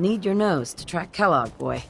need your nose to track Kellogg, boy.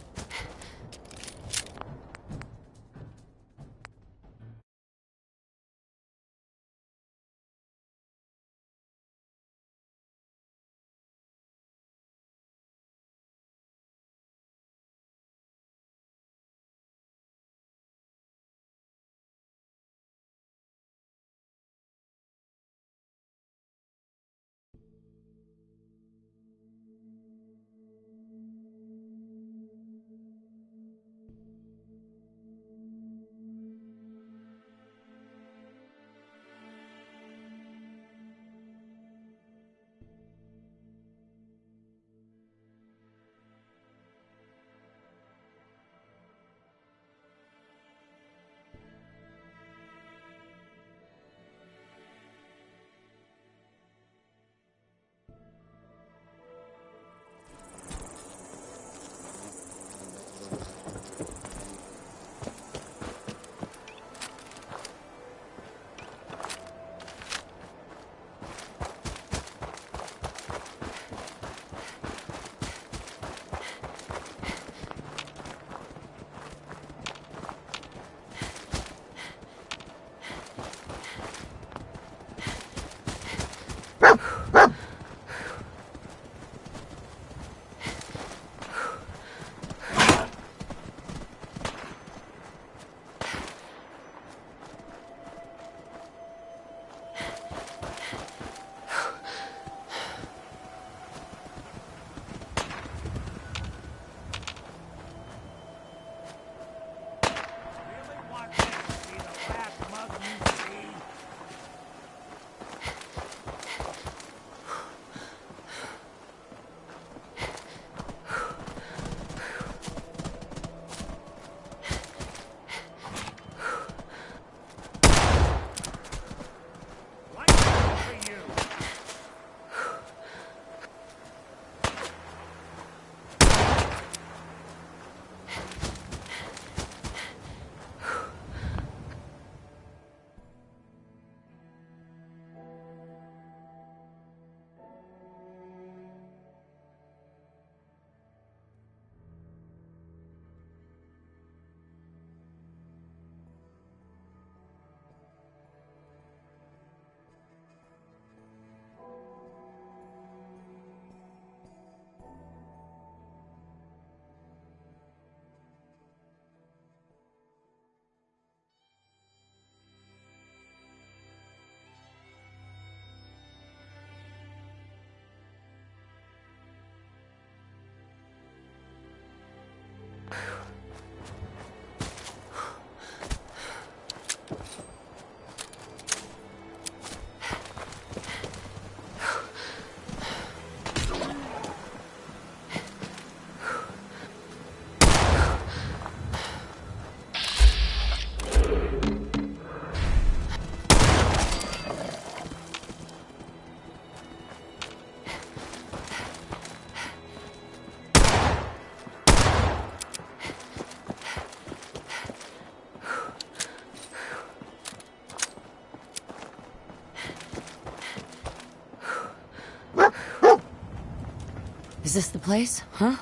Is this the place? Huh?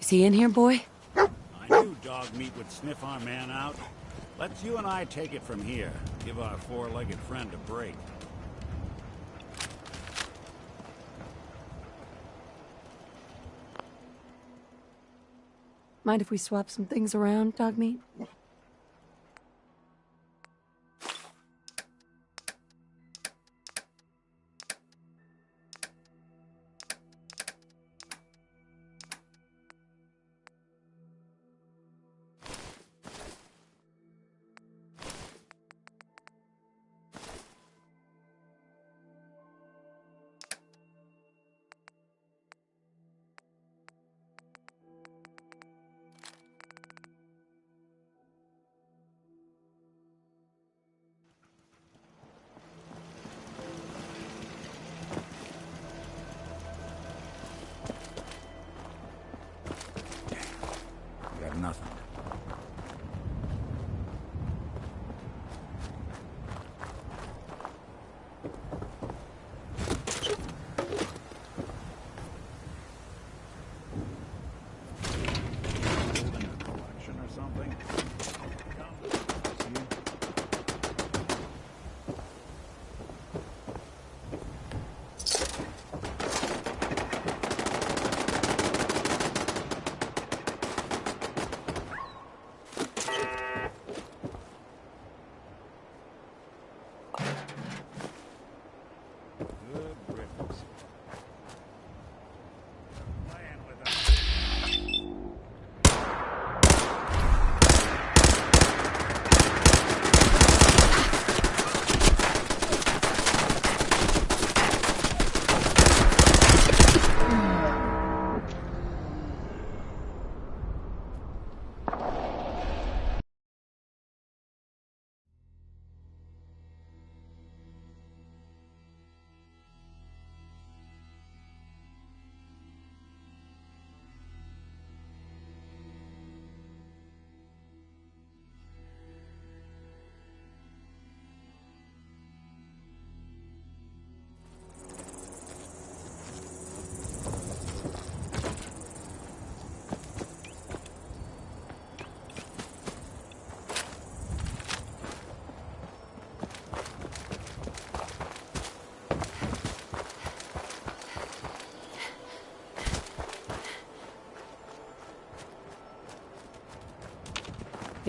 Is he in here, boy? I knew dog meat would sniff our man out. Let's you and I take it from here. Give our four-legged friend a break. Mind if we swap some things around, dog meat?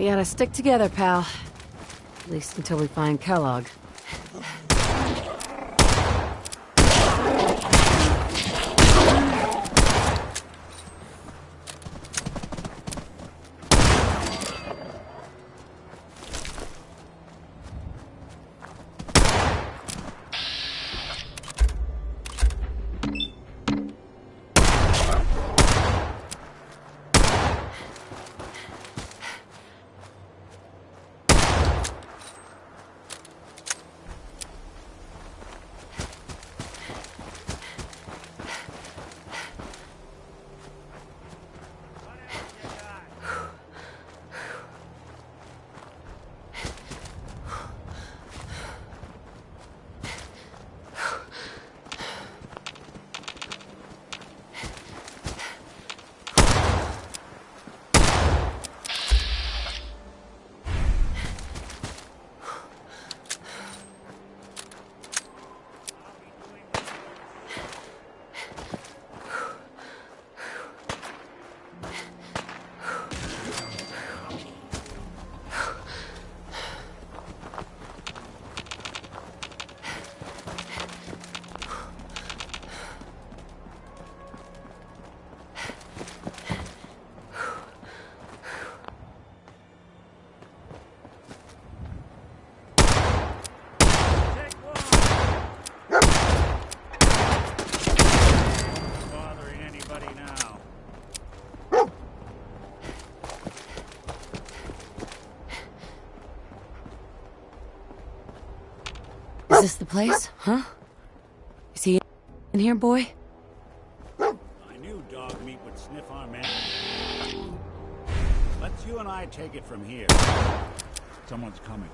We gotta stick together, pal. At least until we find Kellogg. Is this the place? Huh? Is he in here, boy? I knew dog meat would sniff our man. Let's you and I take it from here. Someone's coming.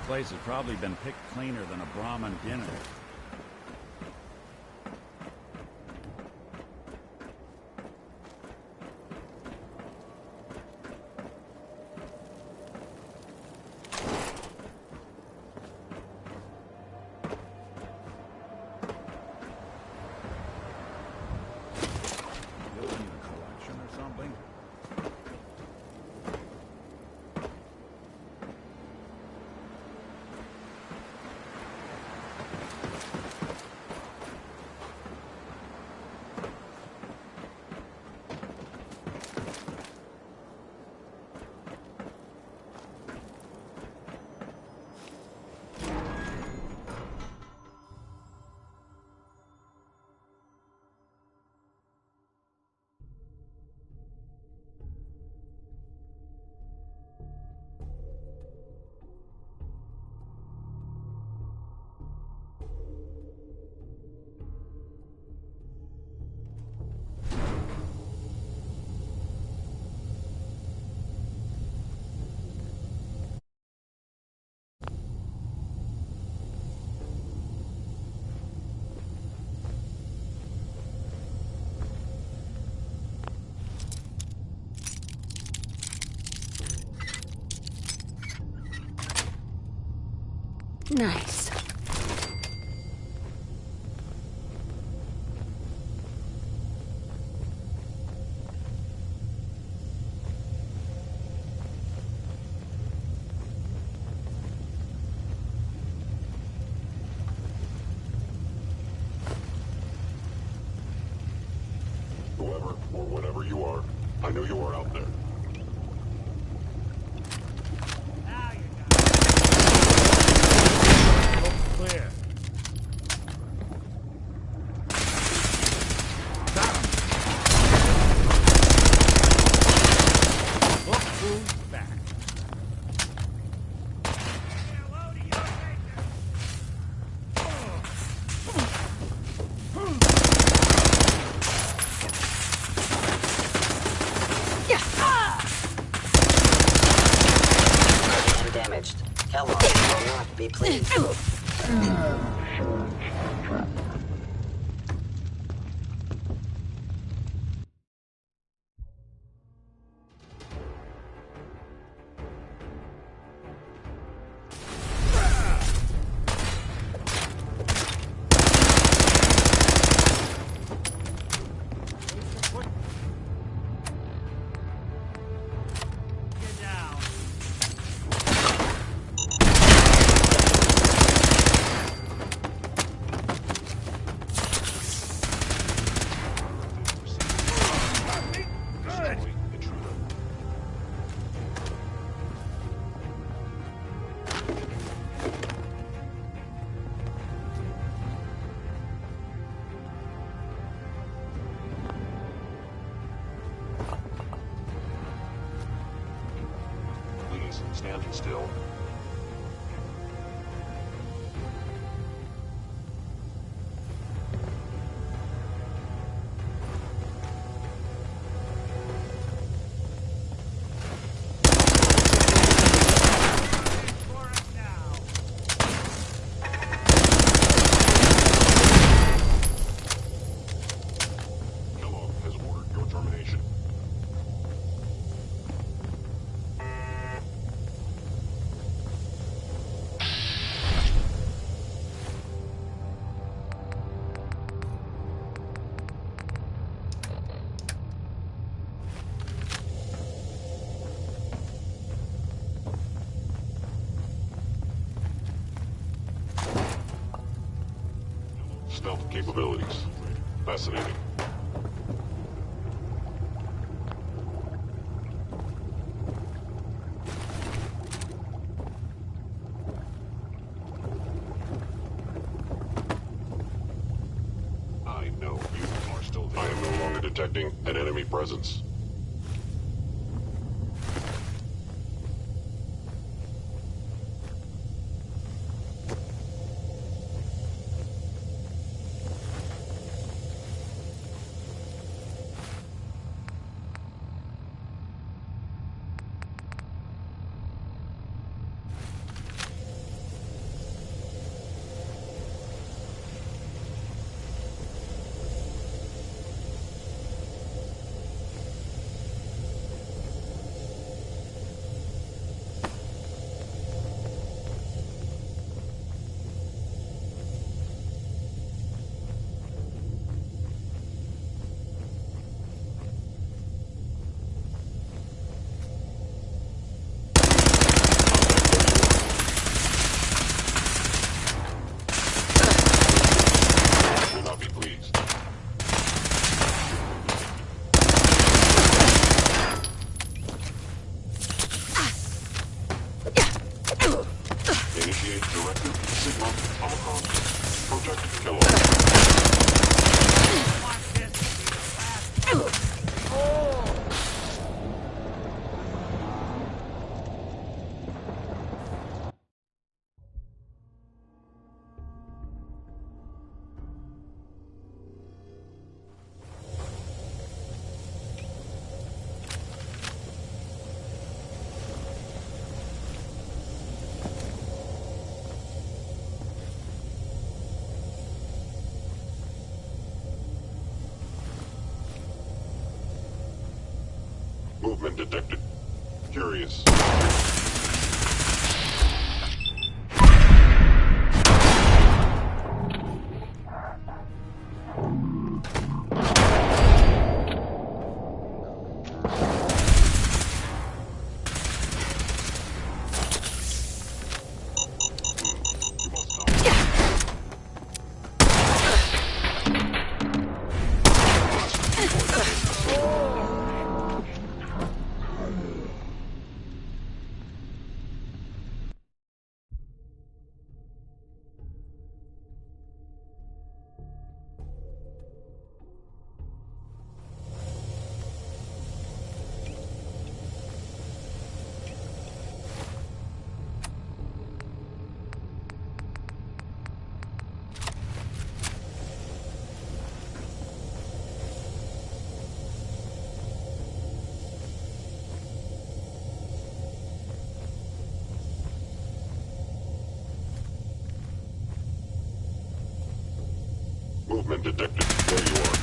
Place has probably been picked cleaner than a Brahmin dinner. Building a collection or something? Nice. Whoever or whatever you are, I knew you were out there. Now you got it. Looks clear. Got him. Look who's back. Hello to your nature. Damaged. Kellogg will not be pleased. Get down. Please, stand still. For it now. Kellogg has ordered your termination. Stealth capabilities. Fascinating. I know you are still there. I am no longer detecting an enemy presence. Will not be pleased. Initiate directive Sigma Omicron. Protect Kellogg. Watch this. Be the last. Movement detected. Curious. movement detected. There you are.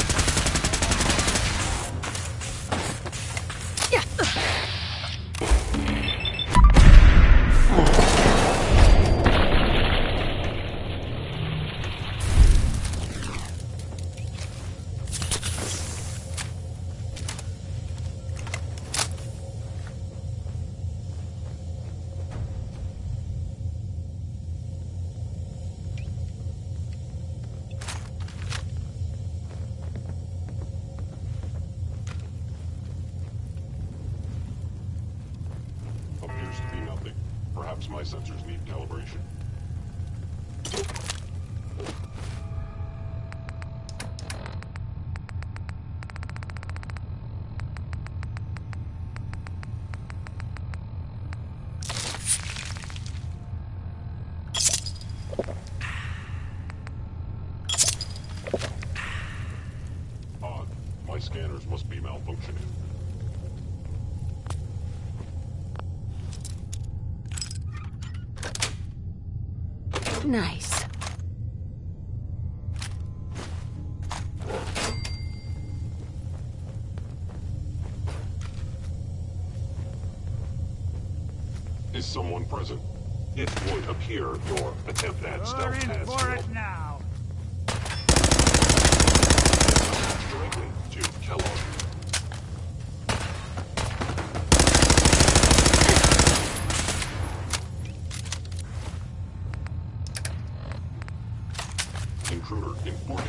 Appears to be nothing. Perhaps my sensors need calibration. Odd. My scanners must be malfunctioning. Nice. Is someone present? It would appear your attempt at You're stealth in has for failed. it now. Directly to Kellogg. Intruder in 4K.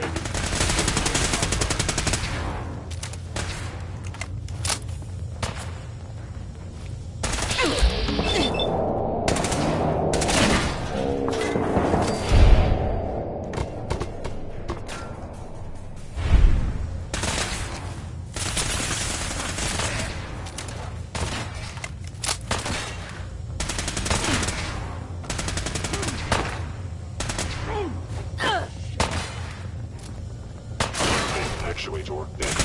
Actuator dead.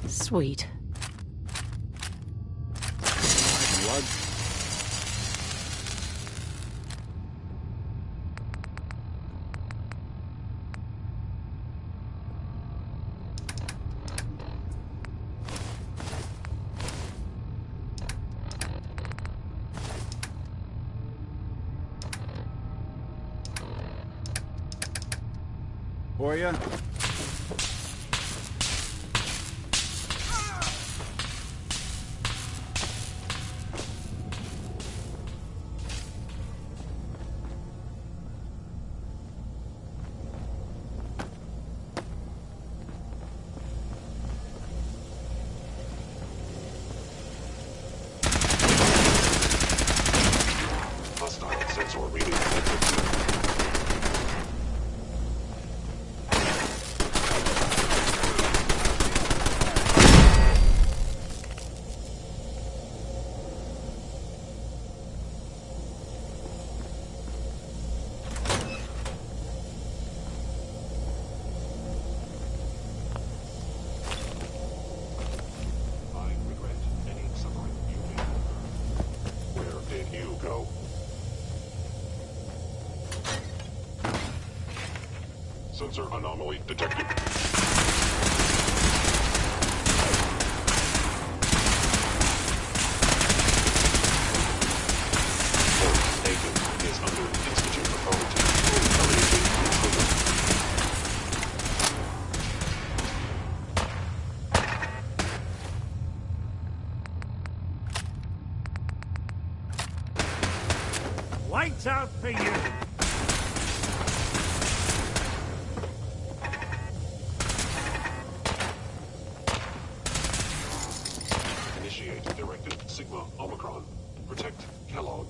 Sweet. Blood. For ya? Hostile sensor reading detected. I regret any suffering you may have. Where did you go? Sensor anomaly detected. Agent is under Institute authority. Eliminating intruder. Lights out for you. Initiate directive Sigma Omicron. Protect Kellogg.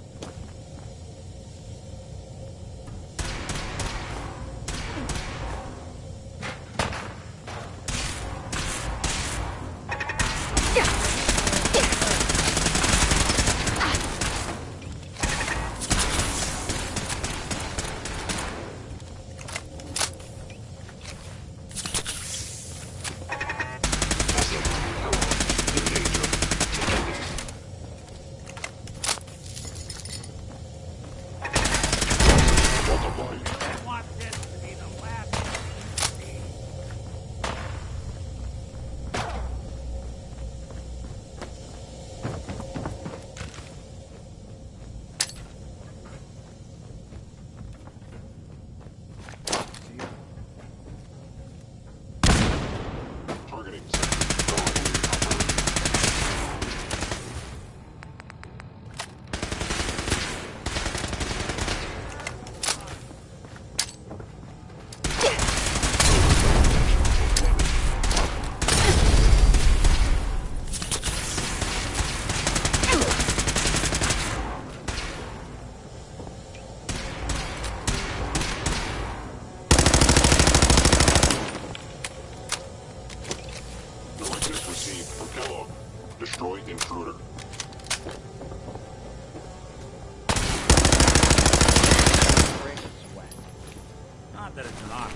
lock.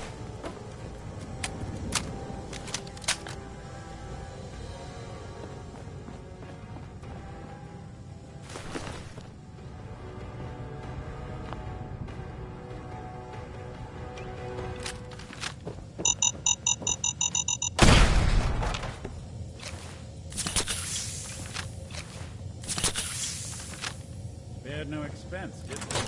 Spared no expense, did they?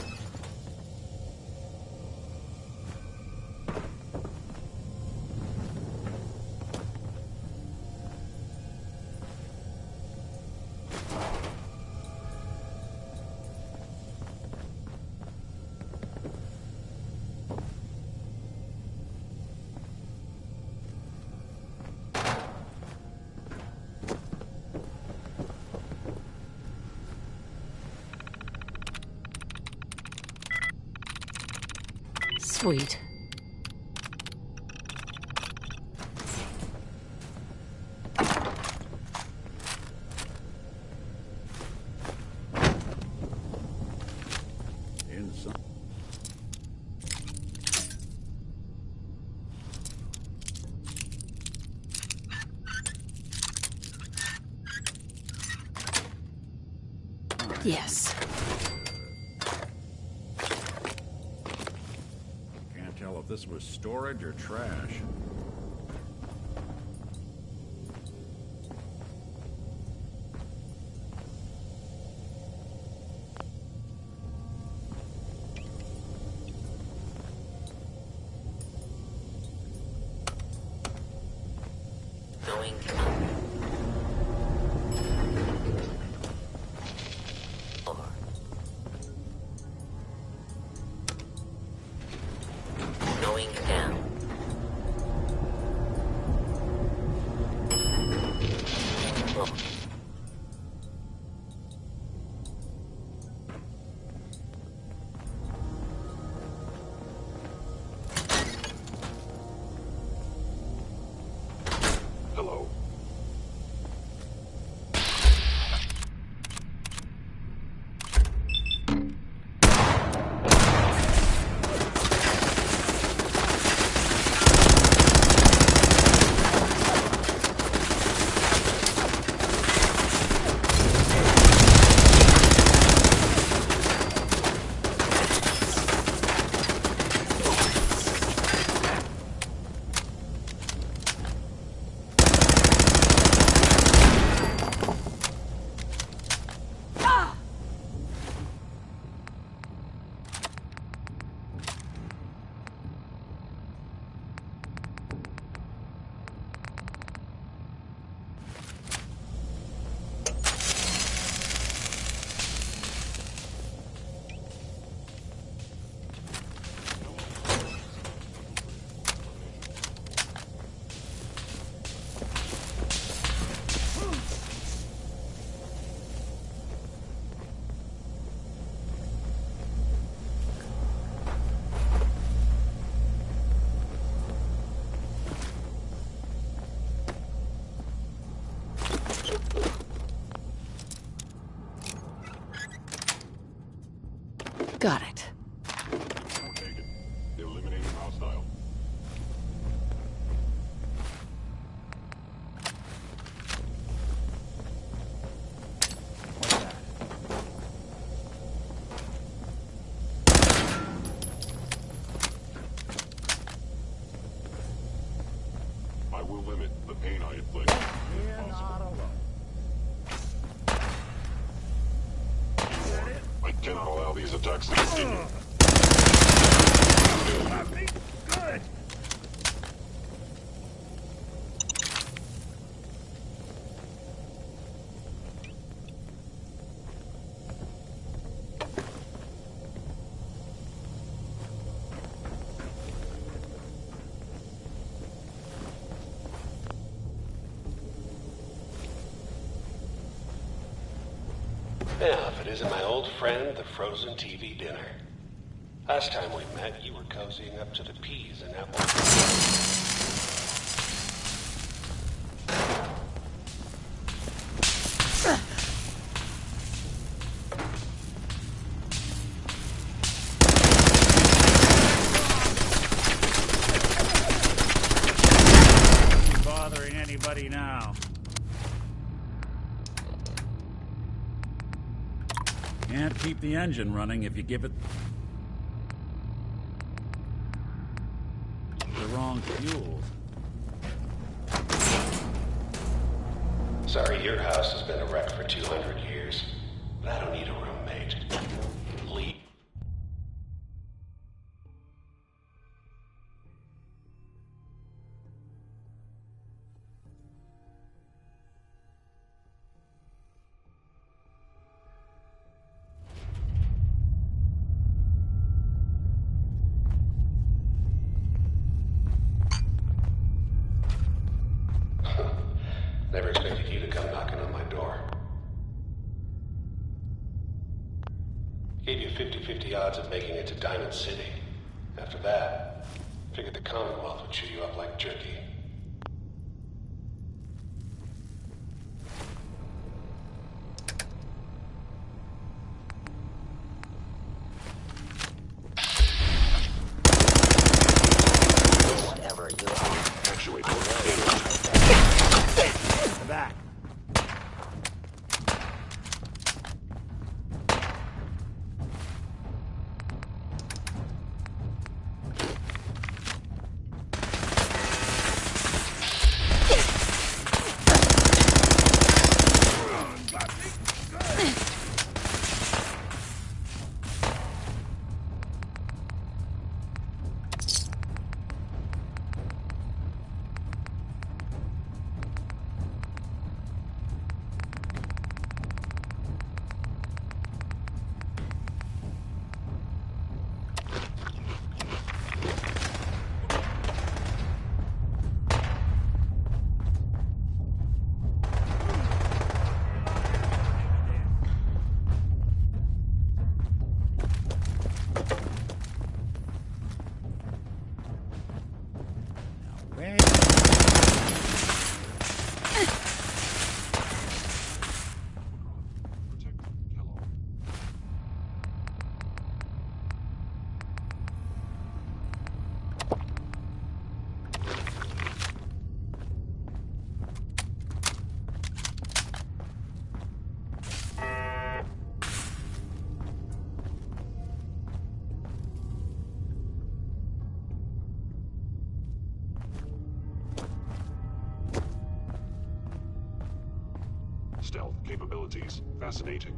Sweet. Inside. Yes. Can't tell if this was storage or trash. Going up. Or going down. Oh. Hello. Got it. Take it. Eliminating hostile. I will limit the pain I inflict. You're not alone. I cannot allow these attacks to continue. Good. Now, if it isn't my old friend, the frozen TV dinner. Last time we met, you were cozying up to the peas in that one. Can't keep the engine running if you give it the wrong fuel. Sorry, your house has been a wreck for 200 years. But I don't need a roommate. Leave. Never expected you to come knocking on my door. Gave you 50-50 odds of making it to Diamond City. After that, figured the Commonwealth would chew you up like jerky. Whatever you are. Actually, Back. protect Kellogg. Stealth capabilities. Fascinating.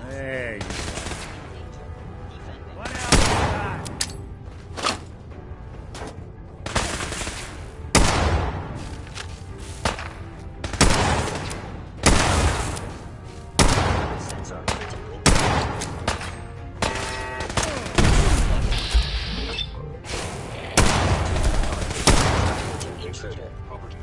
There you go. What else you got? Sensor critically. Intruder. Property.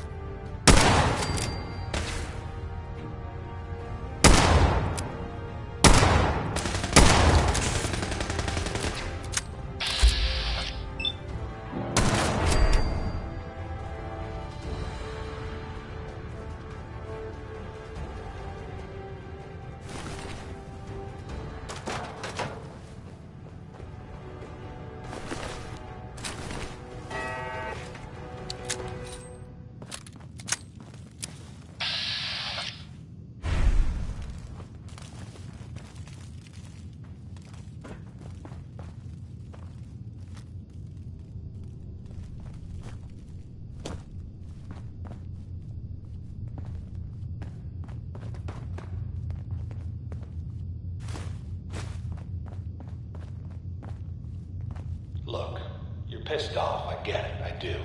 Look, you're pissed off, I get it, I do.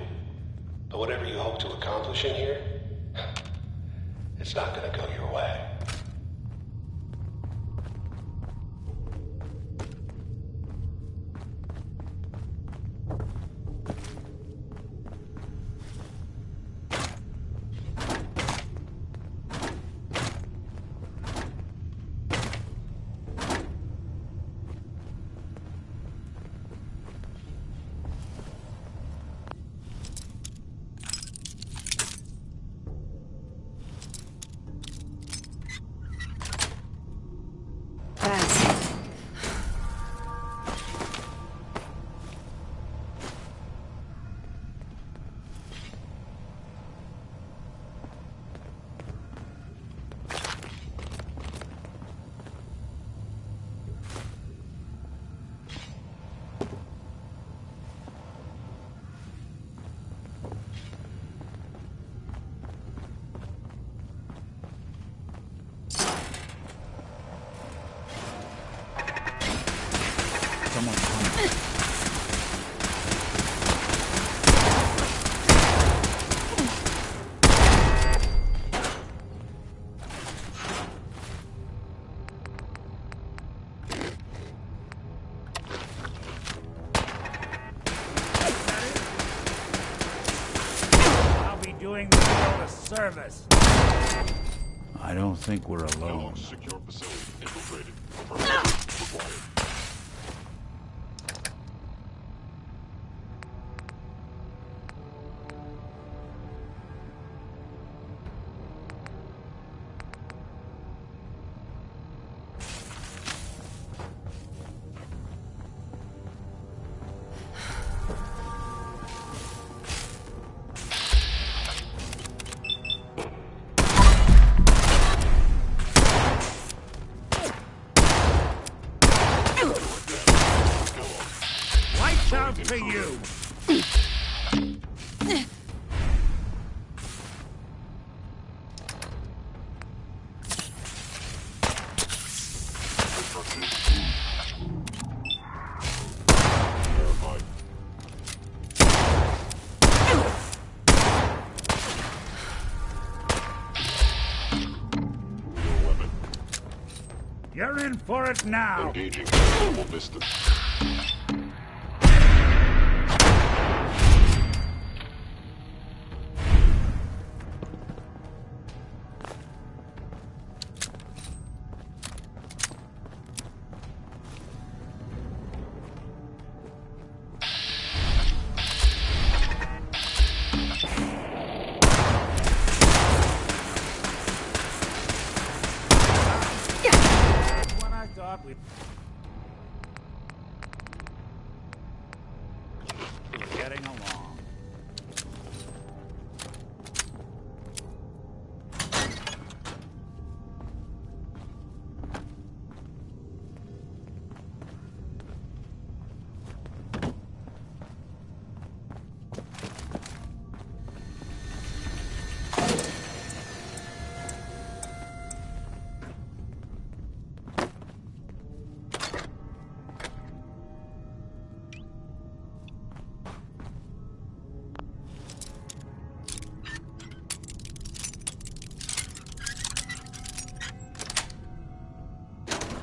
But whatever you hope to accomplish in here, it's not gonna go your way. Doing the world a service. I don't think we're alone. Secure facility infiltrated. Affirmative. Required. Out for you. You're in for it now. Engaging suitable distance. Getting along.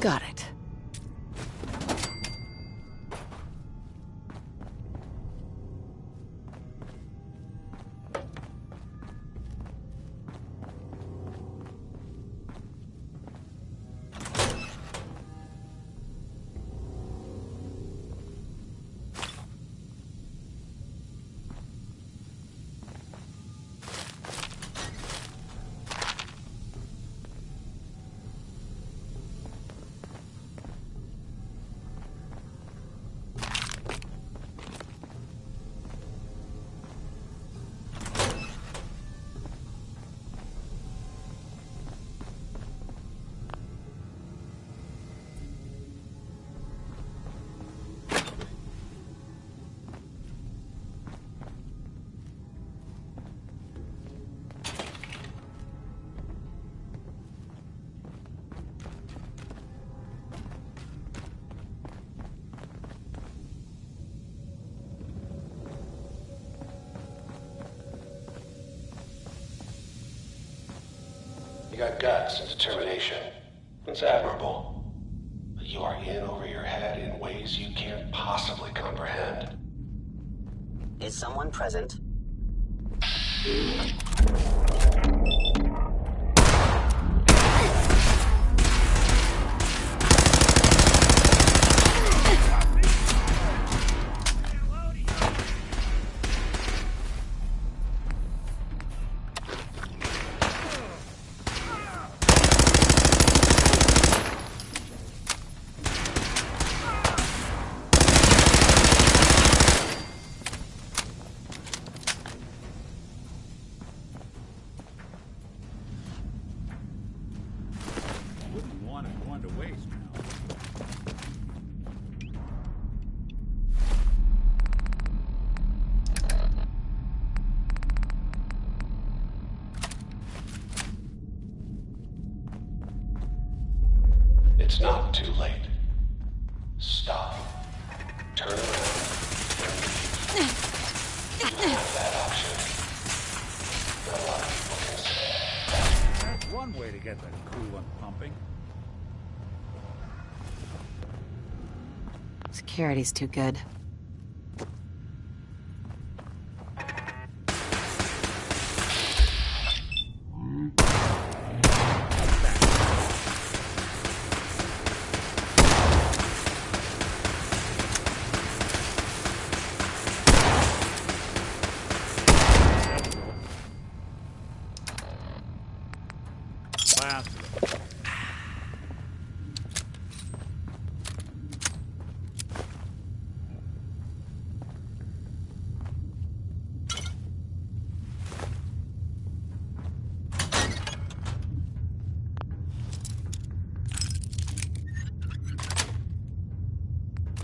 Got it. You got guts and determination. It's admirable. But you are in over your head in ways you can't possibly comprehend. Is someone present? to get the coolant pumping. Security's too good.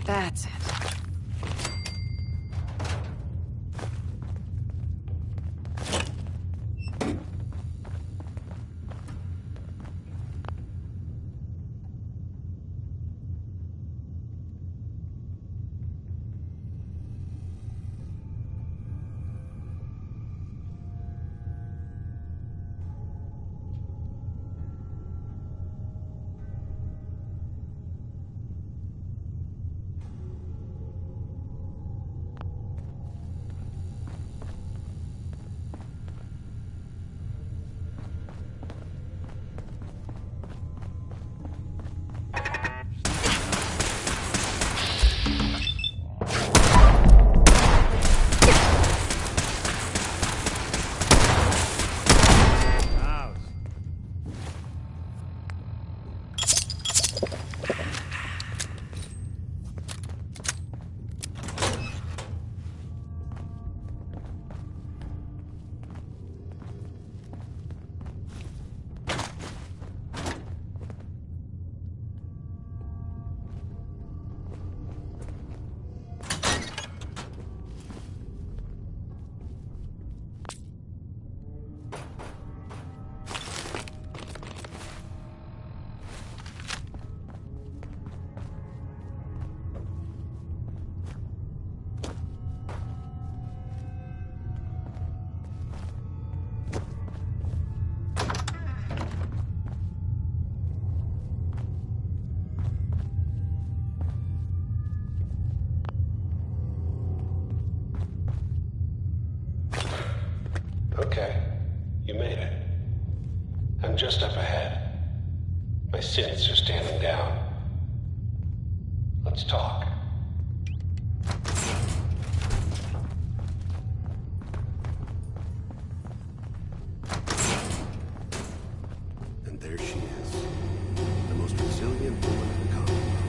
That's it. Okay, you made it. I'm just up ahead. My synths are standing down. Let's talk. And there she is. The most resilient woman in the Commonwealth.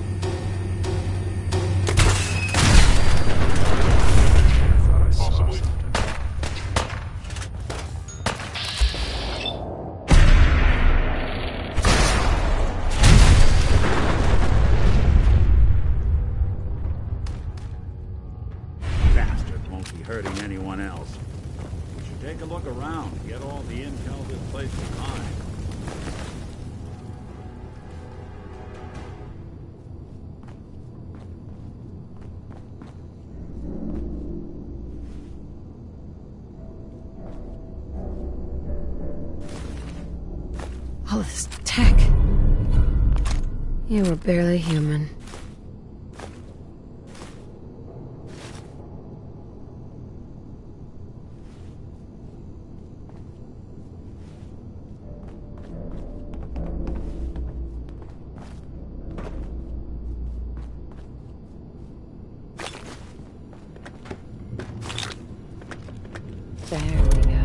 I thought I saw Possibly. something. Bastard won't be hurting anyone else. We should take a look around, get all the intel this place can find. All this tech. You were barely human. There we go.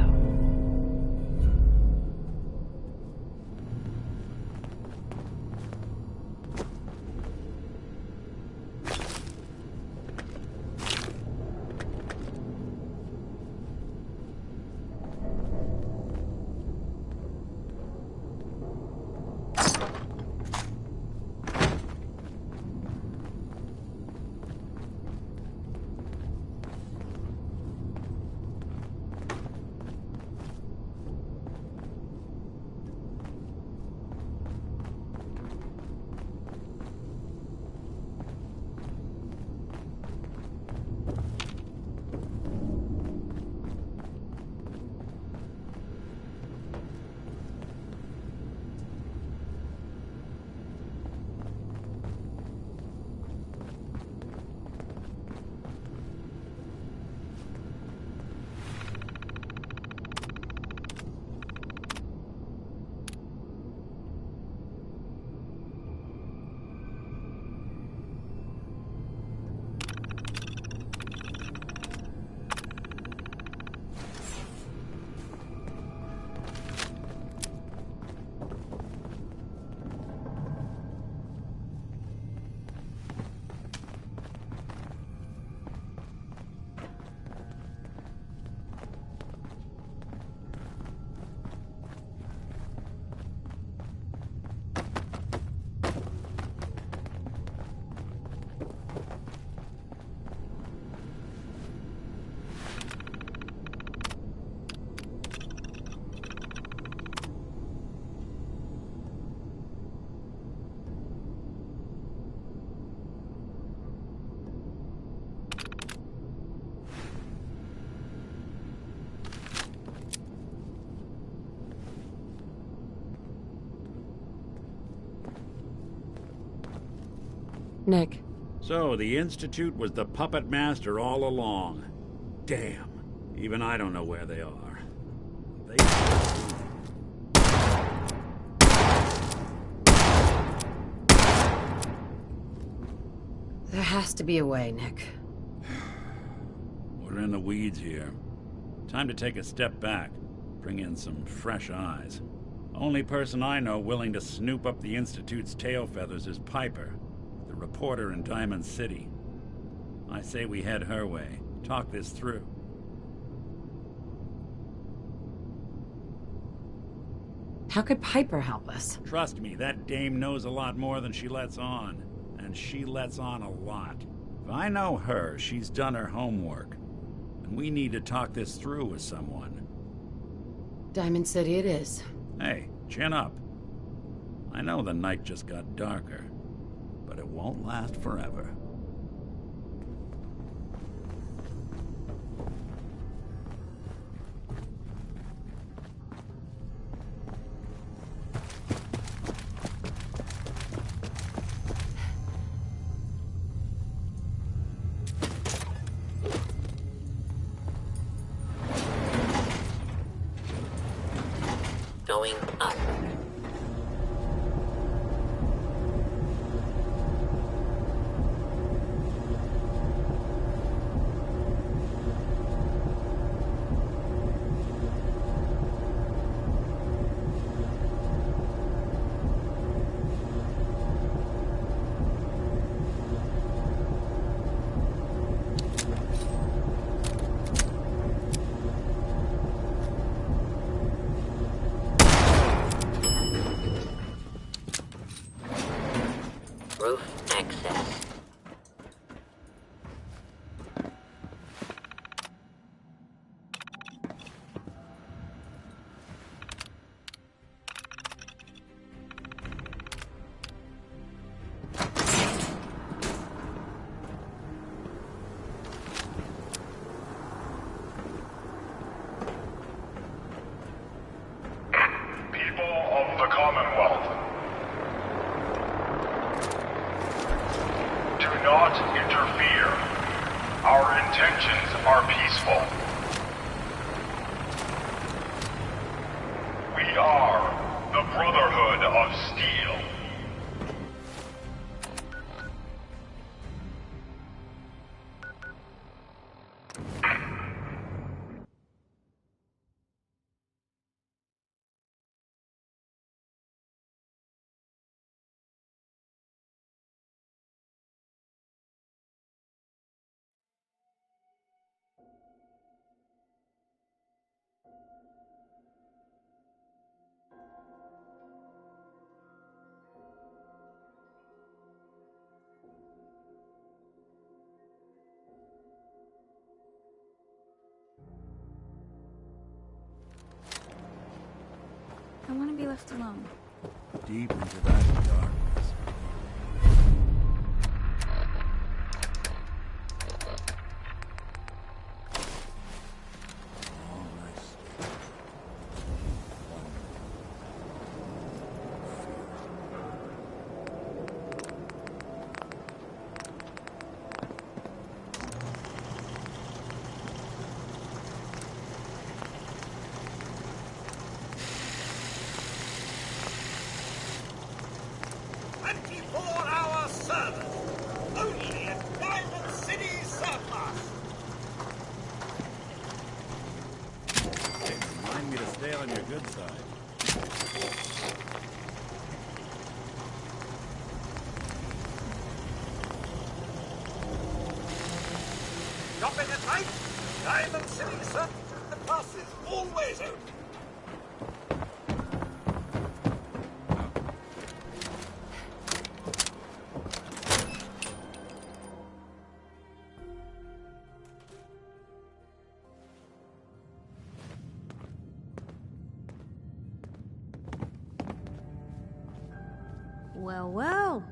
Nick. So, the Institute was the puppet master all along. Damn. Even I don't know where they are. There has to be a way, Nick. We're in the weeds here. Time to take a step back. Bring in some fresh eyes. Only person I know willing to snoop up the Institute's tail feathers is Piper, the reporter in Diamond City. I say we head her way. Talk this through. How could Piper help us? Trust me, that dame knows a lot more than she lets on. And she lets on a lot. If I know her, she's done her homework. And we need to talk this through with someone. Diamond City it is. Hey, chin up. I know the night just got darker, but it won't last forever. Going up. Roof access. People of the Commonwealth, do not interfere. Our intentions are peaceful. We are the Brotherhood of Steel. I want to be left alone. Deep into that darkness. All nice. Remind me to stay on your good side. Shopping at night? Diamond City Surplus. The pass is always open. Well, well.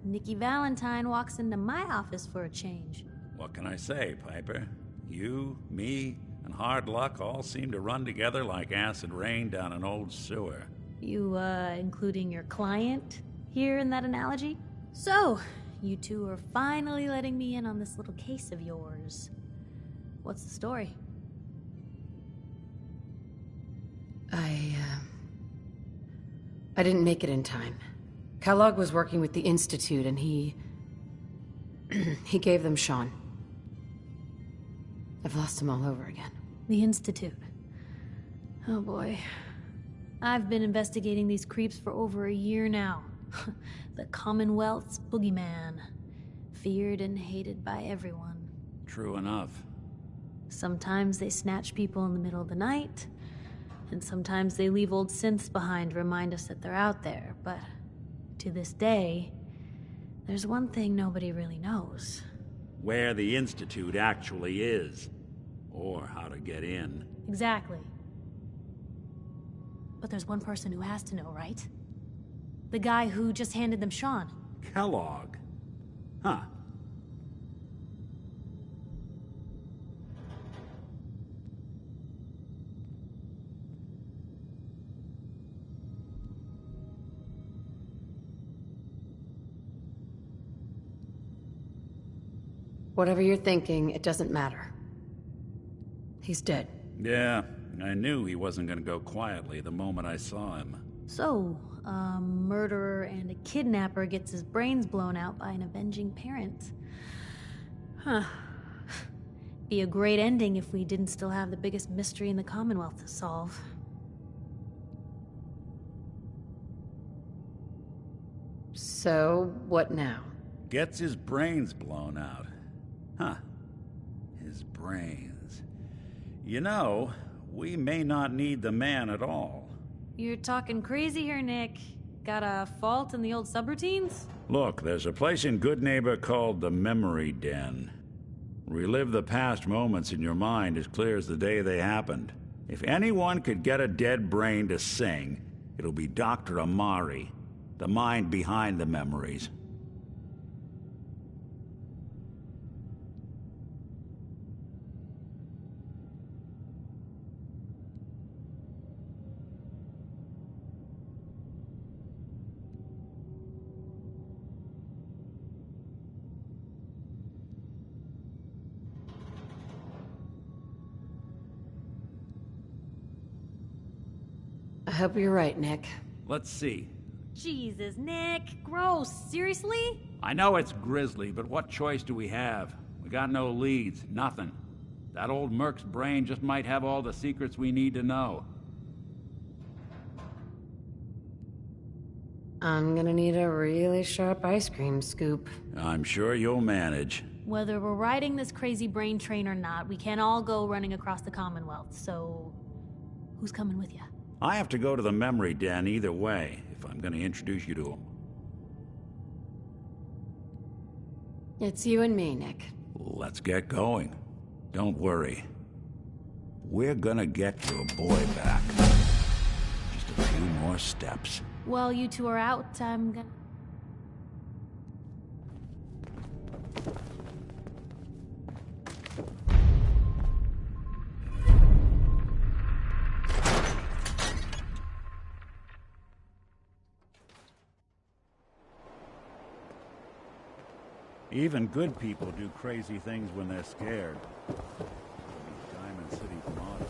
Nikki Valentine walks into my office for a change. What can I say, Piper? You, me, and hard luck all seem to run together like acid rain down an old sewer. You, including your client here in that analogy? So, you two are finally letting me in on this little case of yours. What's the story? I didn't make it in time. Kellogg was working with the Institute, and he gave them Sean. I've lost him all over again. The Institute. Oh boy. I've been investigating these creeps for over a year now. The Commonwealth's boogeyman. Feared and hated by everyone. True enough. Sometimes they snatch people in the middle of the night, and sometimes they leave old synths behind to remind us that they're out there, but to this day, there's one thing nobody really knows. Where the Institute actually is. Or how to get in. Exactly. But there's one person who has to know, right? The guy who just handed them Sean. Kellogg? Huh. Whatever you're thinking, it doesn't matter. He's dead. Yeah, I knew he wasn't gonna go quietly the moment I saw him. So, a murderer and a kidnapper gets his brains blown out by an avenging parent. Huh. Be a great ending if we didn't still have the biggest mystery in the Commonwealth to solve. So, what now? Gets his brains blown out. Huh. His brains. You know, we may not need the man at all. You're talking crazy here, Nick. Got a fault in the old subroutines? Look, there's a place in Good Neighbor called the Memory Den. Relive the past moments in your mind as clear as the day they happened. If anyone could get a dead brain to sing, it'll be Dr. Amari, the mind behind the memories. I hope you're right, Nick. Let's see. Jesus, Nick. Gross. Seriously? I know it's grisly, but what choice do we have? We got no leads, nothing. That old Merc's brain just might have all the secrets we need to know. I'm gonna need a really sharp ice cream scoop. I'm sure you'll manage. Whether we're riding this crazy brain train or not, we can't all go running across the Commonwealth, so... who's coming with you? I have to go to the Memory Den either way, if I'm gonna introduce you to him. It's you and me, Nick. Let's get going. Don't worry. We're gonna get your boy back. Just a few more steps. While you two are out, I'm gonna... Even good people do crazy things when they're scared. Diamond City's motto.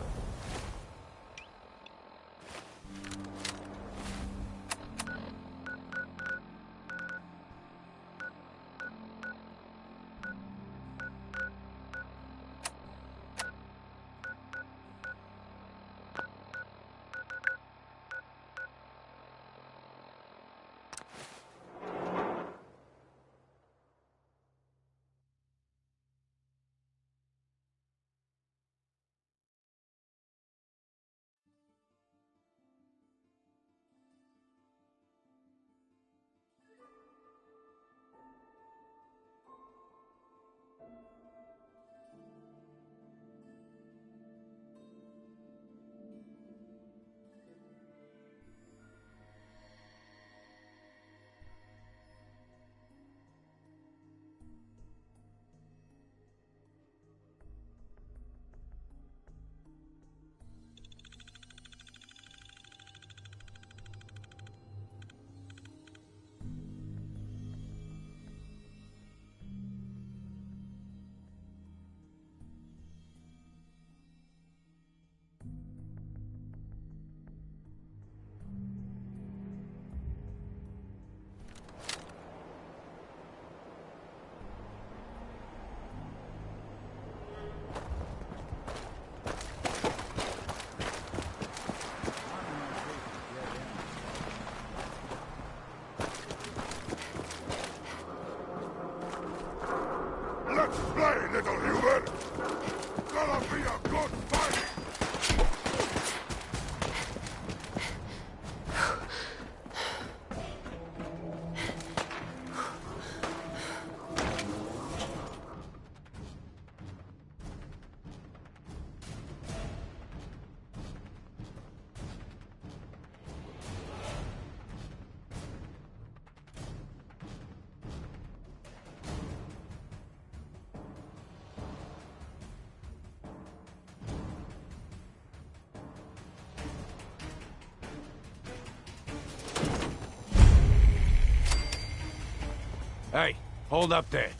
Hey, hold up there.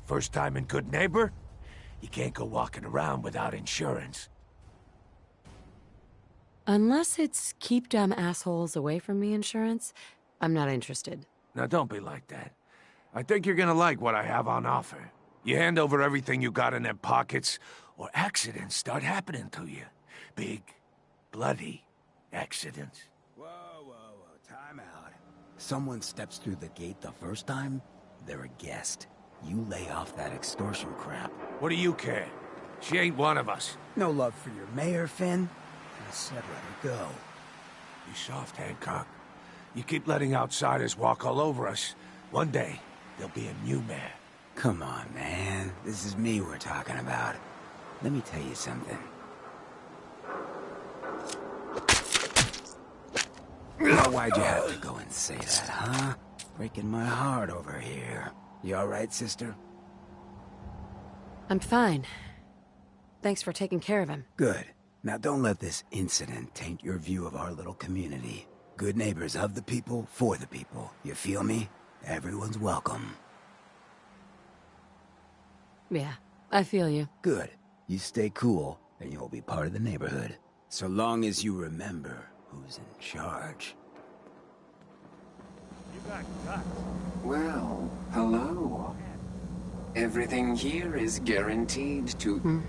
First time in Good Neighbor? You can't go walking around without insurance. Unless it's keep dumb assholes away from me insurance, I'm not interested. Now don't be like that. I think you're gonna like what I have on offer. You hand over everything you got in them pockets, or accidents start happening to you. Big, bloody accidents. Whoa, time out. Someone steps through the gate the first time, they're a guest. You lay off that extortion crap. What do you care? She ain't one of us. No love for your mayor, Finn? I said let her go. Be soft, Hancock. You keep letting outsiders walk all over us. One day, there'll be a new mayor. Come on, man. This is me we're talking about. Let me tell you something. Now, why'd you have to go and say that, huh? Breaking my heart over here. You alright, sister? I'm fine. Thanks for taking care of him. Good. Now don't let this incident taint your view of our little community. Good neighbors of the people, for the people. You feel me? Everyone's welcome. Yeah, I feel you. Good. You stay cool, and you'll be part of the neighborhood. So long as you remember who's in charge. You got Duckz. Well, hello. Everything here is guaranteed to...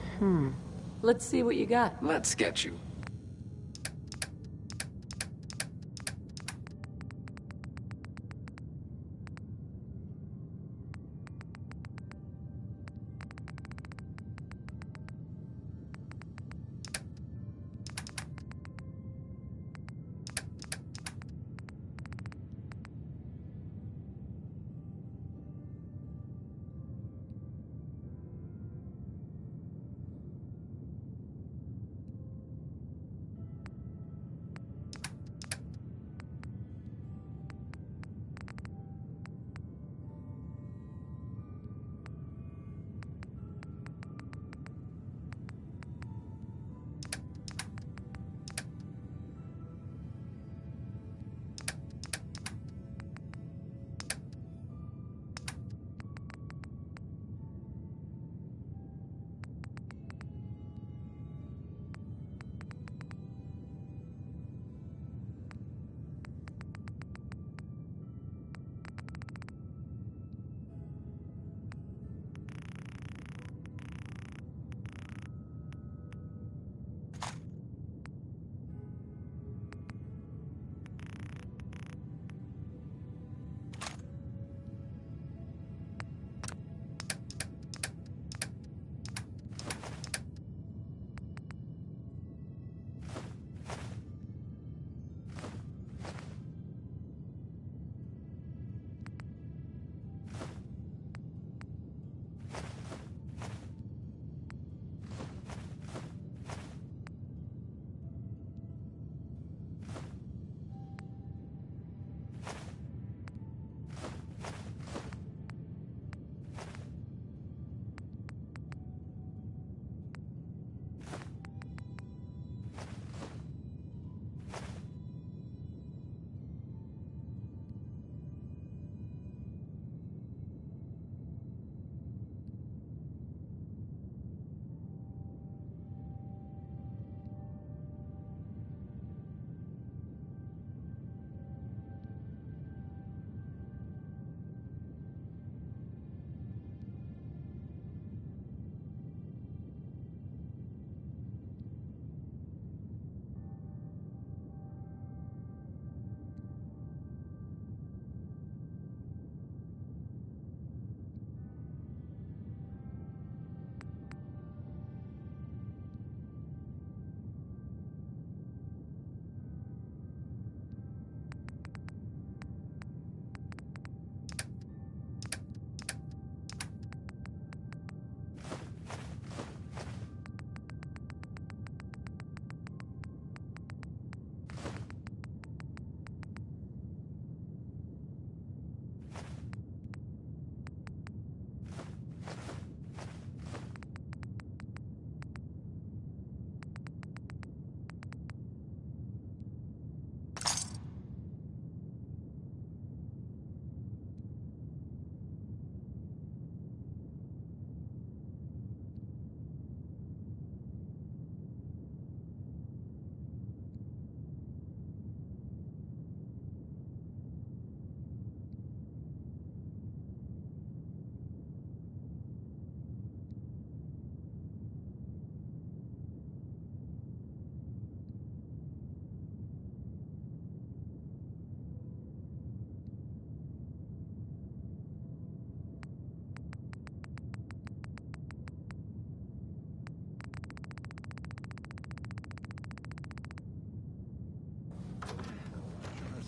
Let's see what you got. Let's get you.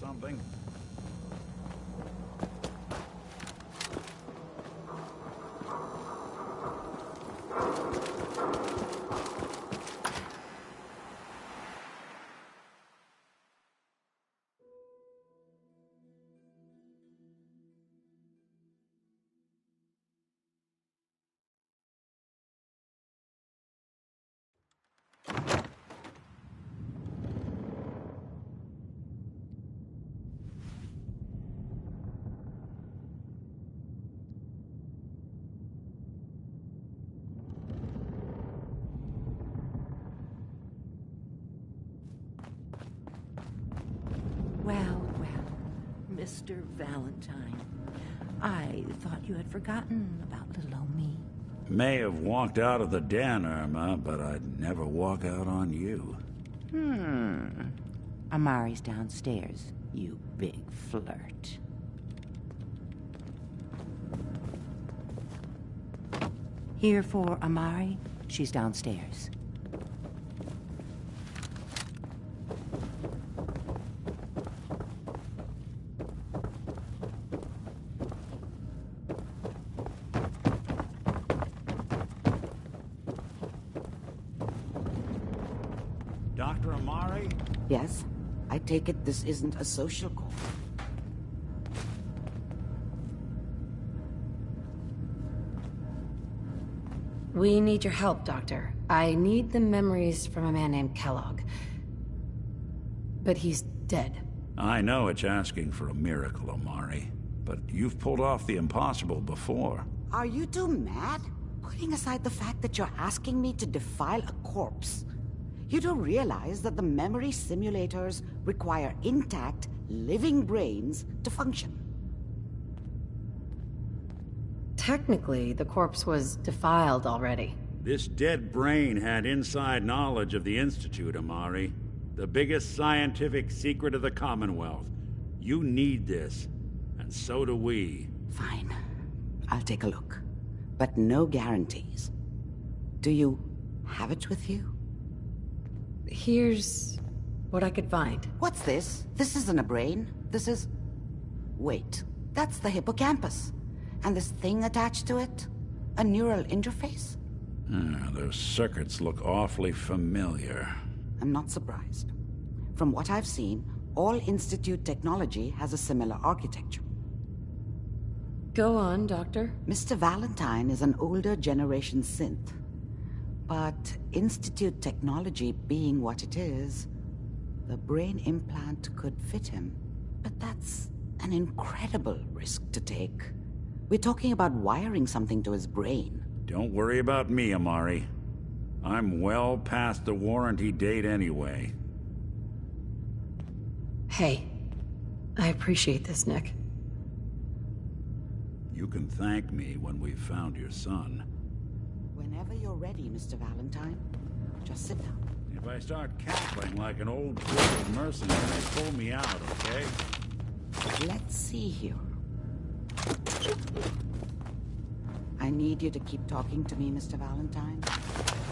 something? Well, Mr. Valentine, I thought you had forgotten about little old me. May have walked out of the den, Irma, but I'd never walk out on you. Amari's downstairs, you big flirt. Here for Amari, she's downstairs. Dr. Amari? Yes? I take it this isn't a social call. We need your help, Doctor. I need the memories from a man named Kellogg. But he's dead. I know it's asking for a miracle, Amari, but you've pulled off the impossible before. Are you two mad? Putting aside the fact that you're asking me to defile a corpse, you do realize that the memory simulators require intact, living brains to function. Technically, the corpse was defiled already. This dead brain had inside knowledge of the Institute, Amari. The biggest scientific secret of the Commonwealth. You need this, and so do we. Fine. I'll take a look. But no guarantees. Do you have it with you? Here's what I could find. What's this? This isn't a brain. This is... Wait. That's the hippocampus. And this thing attached to it? A neural interface? Those circuits look awfully familiar. I'm not surprised. From what I've seen, all Institute technology has a similar architecture. Go on, Doctor. Mr. Valentine is an older generation synth. But Institute technology being what it is, the brain implant could fit him. But that's an incredible risk to take. We're talking about wiring something to his brain. Don't worry about me, Amari. I'm well past the warranty date anyway. Hey, I appreciate this, Nick. You can thank me when we've found your son. Whenever you're ready, Mr. Valentine. Just sit down. If I start cackling like an old blooded mercenary, pull me out, okay? Let's see here. I need you to keep talking to me, Mr. Valentine.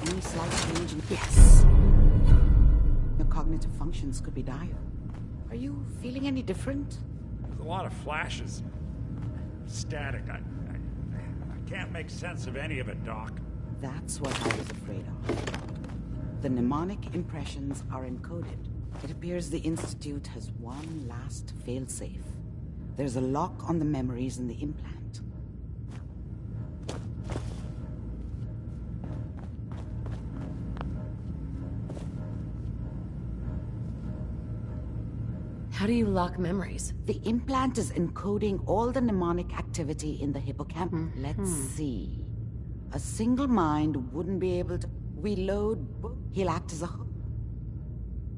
Any slight change in... Yes. Your cognitive functions could be dire. Are you feeling any different? There's a lot of flashes. Static. I can't make sense of any of it, Doc. That's what I was afraid of. The mnemonic impressions are encoded. It appears the Institute has one last failsafe. There's a lock on the memories in the implant. How do you lock memories? The implant is encoding all the mnemonic activity in the hippocampus. Let's see. A single mind wouldn't be able to... We load... He'll act as a hook.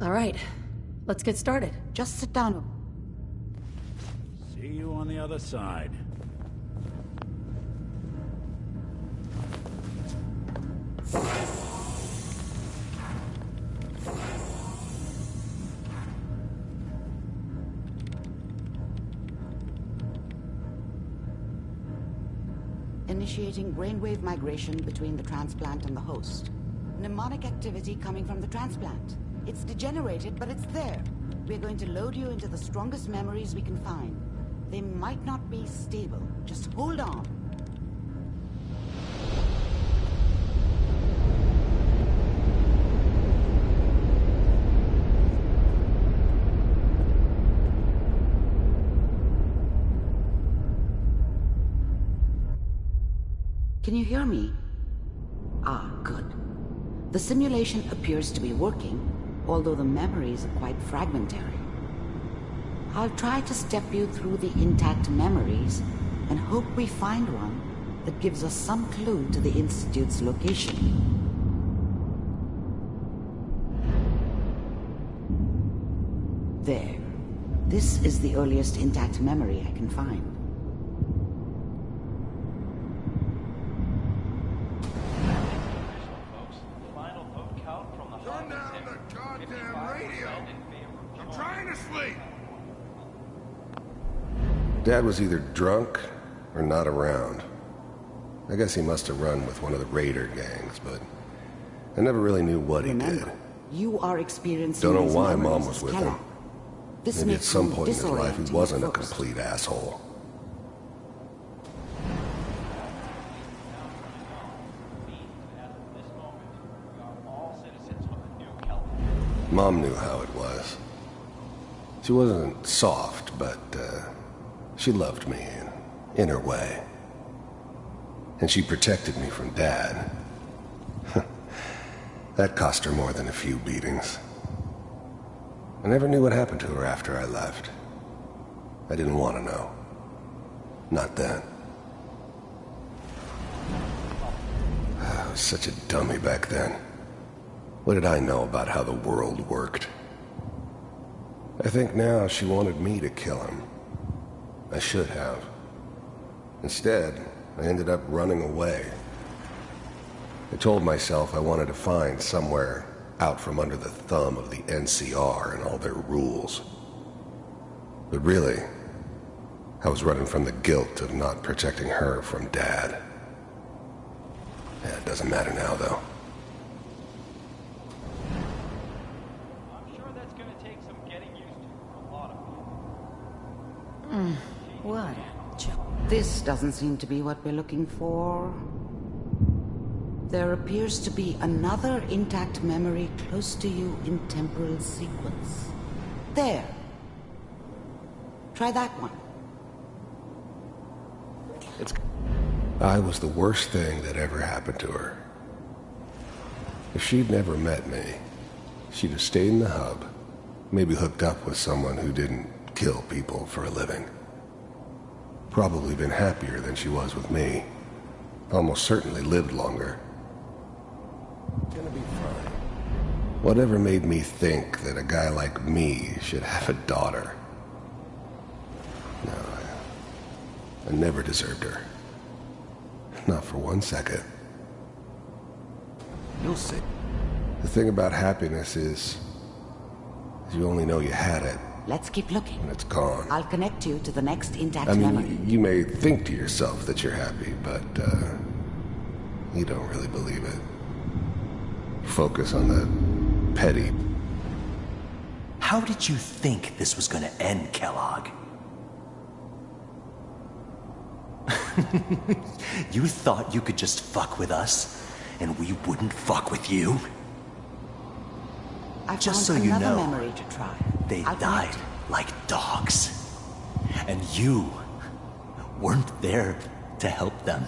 All right. Let's get started. Just sit down. See you on the other side. Initiating brainwave migration between the transplant and the host. Mnemonic activity coming from the transplant. It's degenerated, but it's there. We're going to load you into the strongest memories we can find. They might not be stable. Just hold on. Can you hear me? Ah, good. The simulation appears to be working, although the memories are quite fragmentary. I'll try to step you through the intact memories and hope we find one that gives us some clue to the Institute's location. There. This is the earliest intact memory I can find. Turn down the goddamn radio! I'm trying to sleep! Dad was either drunk or not around. I guess he must have run with one of the raider gangs, but I never really knew what he did. You are experiencing Don't know these why memories Mom was as with Kellogg. him. This Maybe at makes some you point in his life he disorienting wasn't a at first. complete asshole. Mom knew how it was. She wasn't soft, but she loved me in her way. And she protected me from Dad. That cost her more than a few beatings. I never knew what happened to her after I left. I didn't want to know. Not then. I was such a dummy back then. What did I know about how the world worked? I think now she wanted me to kill him. I should have. Instead, I ended up running away. I told myself I wanted to find somewhere out from under the thumb of the NCR and all their rules. But really, I was running from the guilt of not protecting her from Dad. Yeah, it doesn't matter now, though. I'm sure that's going to take some getting used to for a lot of people. What? This doesn't seem to be what we're looking for. There appears to be another intact memory close to you in temporal sequence. There. Try that one. I was the worst thing that ever happened to her. If she'd never met me, she'd have stayed in the hub, maybe hooked up with someone who didn't kill people for a living. Probably been happier than she was with me. Almost certainly lived longer. Gonna be fine. Whatever made me think that a guy like me should have a daughter? No, I never deserved her. Not for 1 second. You'll see. The thing about happiness is you only know you had it Let's keep looking. when it's gone. I'll connect you to the next intact I memory. mean, you may think to yourself that you're happy, but you don't really believe it. Focus on the petty. How did you think this was gonna end, Kellogg? You thought you could just fuck with us, and we wouldn't fuck with you? I Just found so you another know, memory to try. they I'll died connect. like dogs. And you weren't there to help them.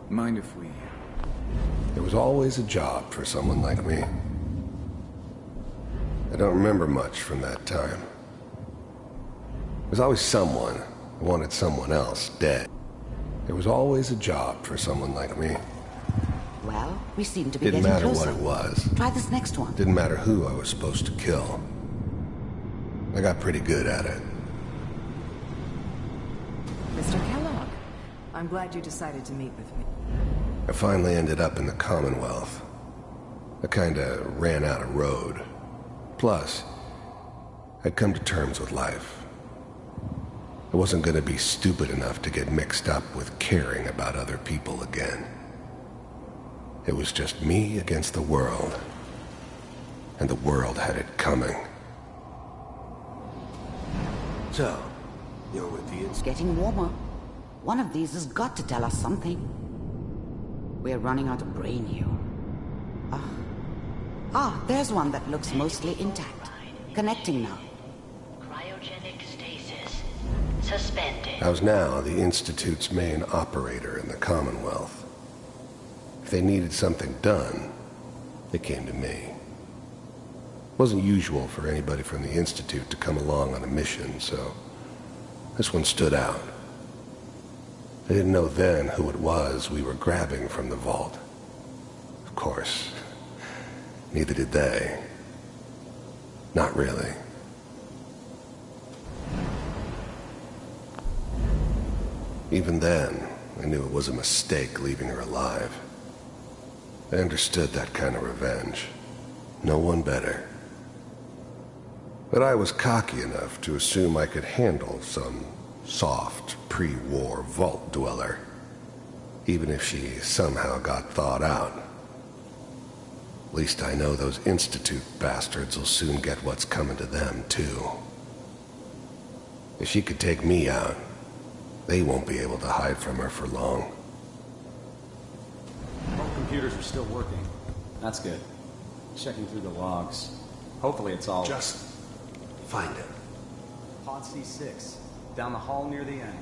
Mind if we... There was always a job for someone like me. I don't remember much from that time. There was always someone who wanted someone else dead. There was always a job for someone like me. Well, we seem to be Didn't getting matter closer. what it was. Try this next one. Didn't matter who I was supposed to kill. I got pretty good at it. Mr. Kellogg, I'm glad you decided to meet with me. I finally ended up in the Commonwealth. I kinda ran out of road. Plus, I'd come to terms with life. I wasn't gonna be stupid enough to get mixed up with caring about other people again. It was just me against the world. And the world had it coming. So, you're with the It's getting warmer. One of these has got to tell us something. We're running out of brain here. There's one that looks mostly intact. Connecting now. Cryogenic stasis. Suspended. I was now the Institute's main operator in the Commonwealth. If they needed something done, they came to me. It wasn't usual for anybody from the Institute to come along on a mission, so this one stood out. I didn't know then who it was we were grabbing from the vault. Of course, neither did they. Not really. Even then, I knew it was a mistake leaving her alive. I understood that kind of revenge. No one better. But I was cocky enough to assume I could handle some soft, pre-war vault dweller, even if she somehow got thawed out. At least I know those Institute bastards will soon get what's coming to them, too. If she could take me out, they won't be able to hide from her for long. All computers are still working. That's good. Checking through the logs. Hopefully it's all... Just find it. Pod C6. Down the hall near the end.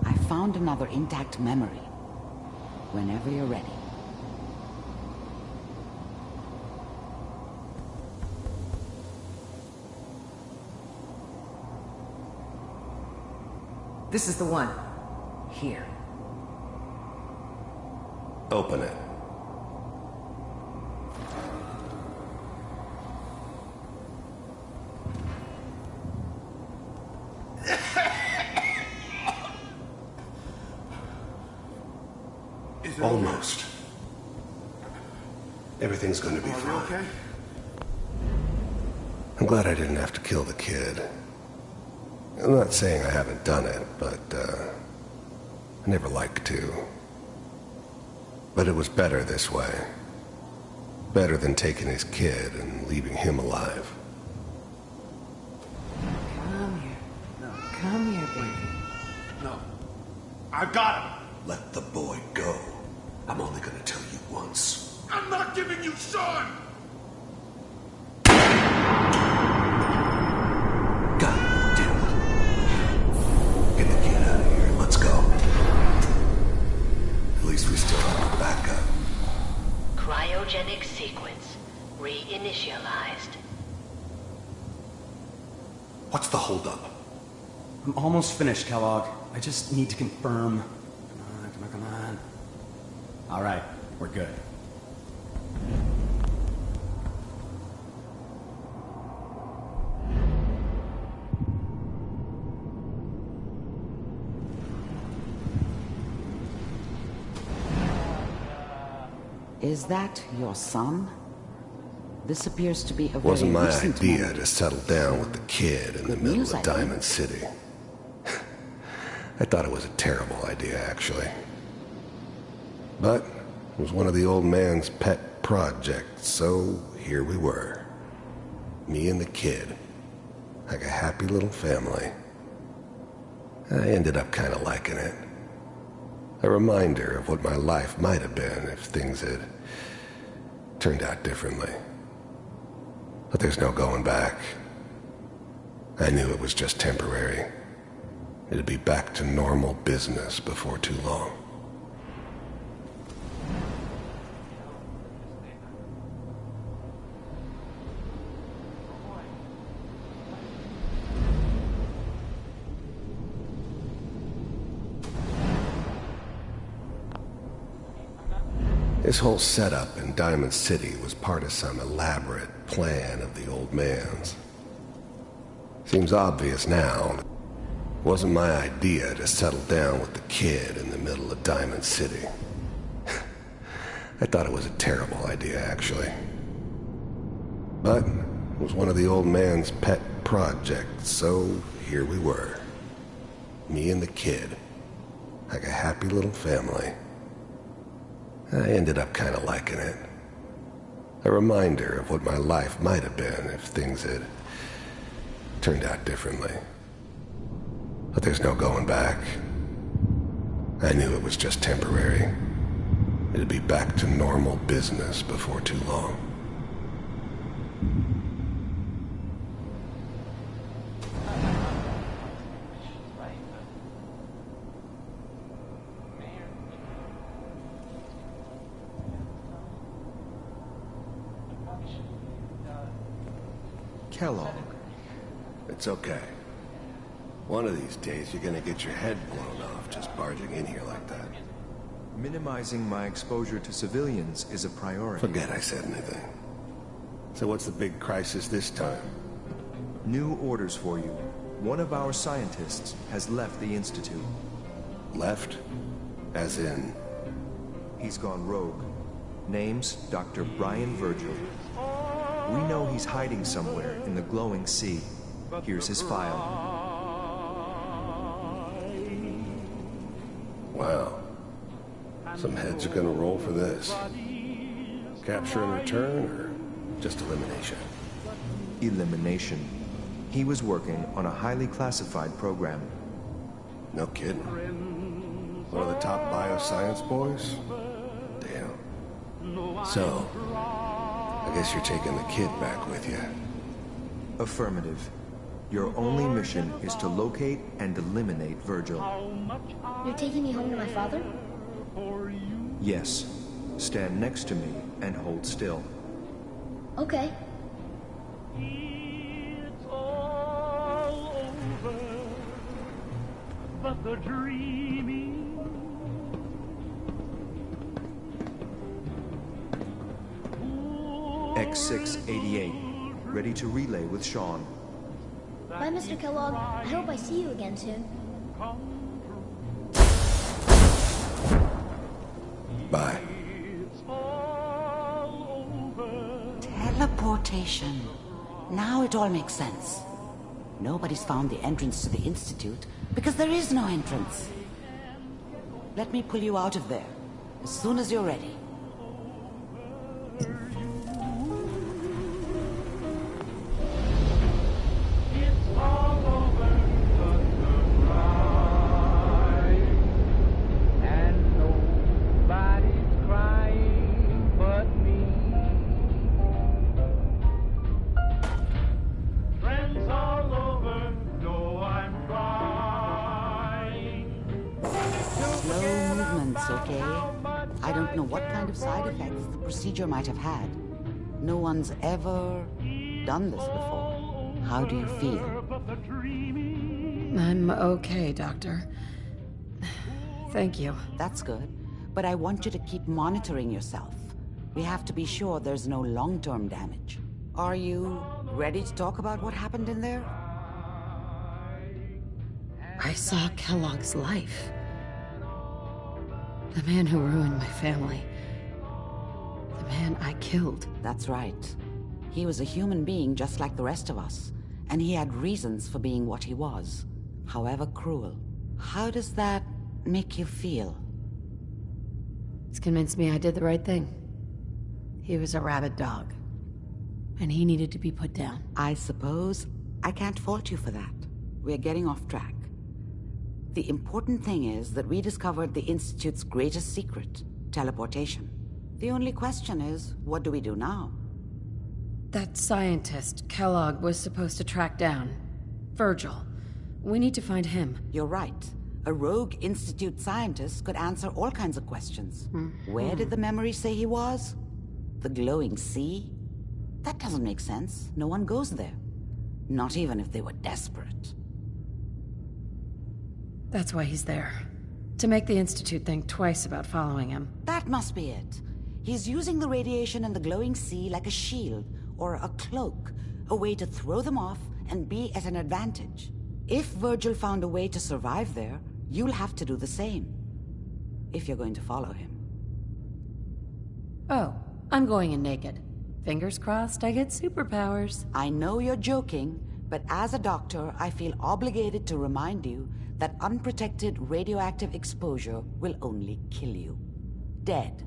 I found another intact memory. Whenever you're ready. This is the one. Here. Open it. Almost. Everything's going to be fine. Okay? I'm glad I didn't have to kill the kid. I'm not saying I haven't done it, but, I never liked to. But it was better this way. Better than taking his kid and leaving him alive. Come here. No, come here, baby. No. I've got him! Let the boy go. I'm only gonna tell you once. I'm not giving you Sean! God damn it. Get the kid out of here. Let's go. At least we still have a backup. Cryogenic sequence reinitialized. What's the holdup? I'm almost finished, Kellogg. I just need to confirm. Come on. All right, we're good. Is that your son? This appears to be a very Wasn't my recent idea memory. to settle down with the kid in the middle news, of I think. Diamond City. I thought it was a terrible idea, actually. But it was one of the old man's pet projects, so here we were. Me and the kid. Like a happy little family. I ended up kind of liking it. A reminder of what my life might have been if things had turned out differently. But there's no going back. I knew it was just temporary. It'd be back to normal business before too long. This whole setup in Diamond City was part of some elaborate plan of the old man's. Seems obvious now. It wasn't my idea to settle down with the kid in the middle of Diamond City. I thought it was a terrible idea, actually. But it was one of the old man's pet projects, so here we were. Me and the kid. Like a happy little family. I ended up kind of liking it. A reminder of what my life might have been if things had turned out differently. But there's no going back. I knew it was just temporary. It'd be back to normal business before too long. Kellogg. It's okay. One of these days you're gonna get your head blown off just barging in here like that. Minimizing my exposure to civilians is a priority. Forget I said anything. So what's the big crisis this time? New orders for you. One of our scientists has left the Institute. Left? As in? He's gone rogue. Name's Dr. Brian Virgil. We know he's hiding somewhere in the glowing sea. Here's his file. Wow. Some heads are gonna roll for this. Capture and return, or just elimination? Elimination. He was working on a highly classified program. No kidding. One of the top bioscience boys? Damn. So, I guess you're taking the kid back with you. Affirmative. Your only mission is to locate and eliminate Virgil. You're taking me home to my father? Yes. Stand next to me and hold still. Okay. It's all over, but the dreaming. X688. Ready to relay with Sean. Bye, Mr. Kellogg. I hope I see you again soon. Bye. Teleportation. Now it all makes sense. Nobody's found the entrance to the Institute because there is no entrance. Let me pull you out of there as soon as you're ready. Okay? I don't know what kind of side effects the procedure might have had. No one's ever done this before. How do you feel? I'm okay, Doctor. Thank you. That's good. But I want you to keep monitoring yourself. We have to be sure there's no long-term damage. Are you ready to talk about what happened in there? I saw Kellogg's life. The man who ruined my family. The man I killed. That's right. He was a human being just like the rest of us. And he had reasons for being what he was. However cruel. How does that make you feel? It's convinced me I did the right thing. He was a rabid dog. And he needed to be put down. I suppose I can't fault you for that. We're getting off track. The important thing is that we discovered the Institute's greatest secret, teleportation. The only question is, what do we do now? That scientist, Kellogg, was supposed to track down. Virgil. We need to find him. You're right. A rogue Institute scientist could answer all kinds of questions. Where did the memory say he was? The glowing sea? That doesn't make sense. No one goes there. Not even if they were desperate. That's why he's there. To make the Institute think twice about following him. That must be it. He's using the radiation and the glowing sea like a shield, or a cloak. A way to throw them off and be at an advantage. If Virgil found a way to survive there, you'll have to do the same. If you're going to follow him. Oh, I'm going in naked. Fingers crossed I get superpowers. I know you're joking, but as a doctor, I feel obligated to remind you that unprotected radioactive exposure will only kill you. Dead.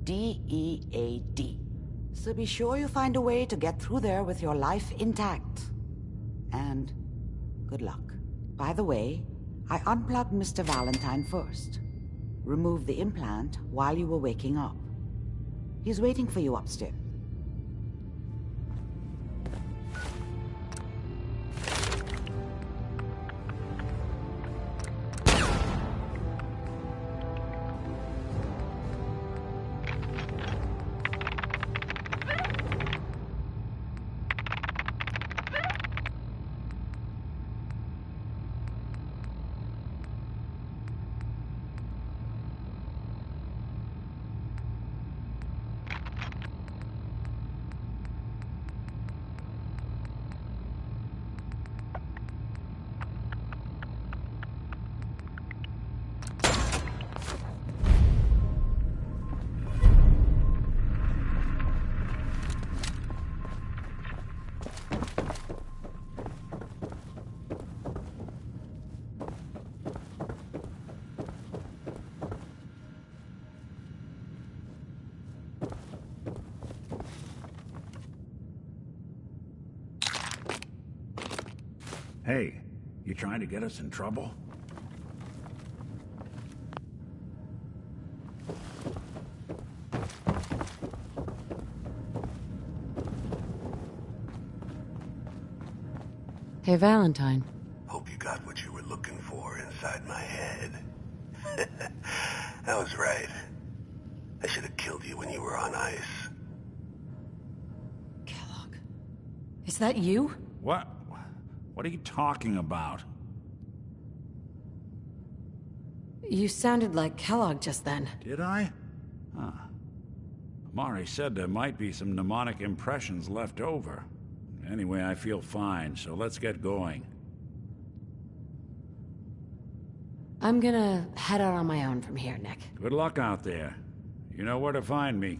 D-E-A-D. So be sure you find a way to get through there with your life intact. And good luck. By the way, I unplugged Mr. Valentine first. Removed the implant while you were waking up. He's waiting for you upstairs. Hey, you trying to get us in trouble? Hey, Valentine. Hope you got what you were looking for inside my head. I was right. I should have killed you when you were on ice. Is that you? What? What are you talking about? You sounded like Kellogg just then. Did I? Huh. Amari said there might be some mnemonic impressions left over. Anyway, I feel fine, so let's get going. I'm gonna head out on my own from here, Nick. Good luck out there. You know where to find me.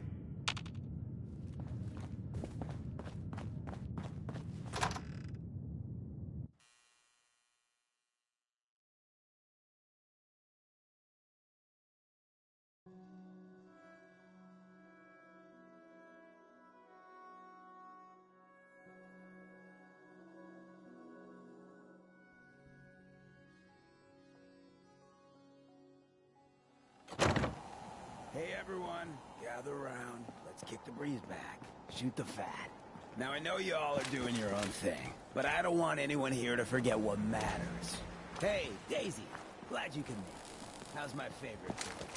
Hey everyone, gather around. Let's kick the breeze back. Shoot the fat. Now I know you all are doing your own thing, but I don't want anyone here to forget what matters. Hey, Daisy, glad you can make it. How's my favorite girl?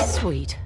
Sweet.